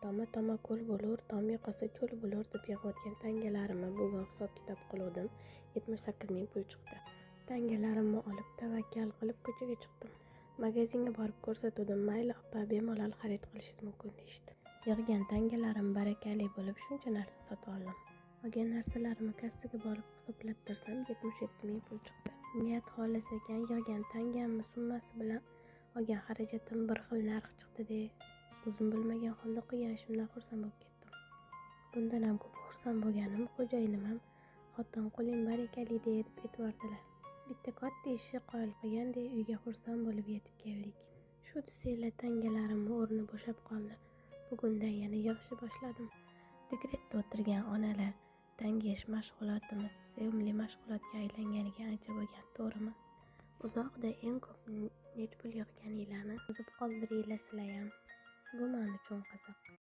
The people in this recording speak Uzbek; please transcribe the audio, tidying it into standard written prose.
Toma ko'l bo'lur, tom yoqasi cho'l bo'lur deb yig'ayotgan tangalarimni bugun hisob-kitob qiluvdim. 78 ming pul chiqdi. Tangalarimni olib tavakkal qilib ko'chaga chiqdim. Magazinga borib ko'rsatuvdim. Mayli opa, bemalol xarid qilishingiz mumkin deyishdi. Yig'gan tangalarim barakali bo'lib shuncha narsa sotib oldim. Olgan narsalarimni kassaga borib hisoblab 77 ming pul chiqdi. Niyat xolis ekan, yig'gan tangamni summasi bilan olgan xarajatim bir xil narx chiqdi-de. O'zim bilmagan holda qilganishimdan xursand bo'lib ketdim. Bundan ham ko'p xursand bo'lganim xo'jayinim ham xotin qo'ling barakali deb e'tibordilar. Bitta katta ishni qoyil qilgandek uyga xursand bo'lib yetib keldik. Shu desanglar tangalarimni o'rni bo'shab qoldi. Bugundan yana yig'ishni boshladim. Dekretda o'tirgan onalar tangish mashg'ulotimiz sevimli mashg'ulotga aylanganiga ancha bo'lgan, to'g'rimi? Uzoqda eng ko'p nech pul yig'ganinglarni yozib qoldiringlar sizlar ham. Bu men uchun qiziq.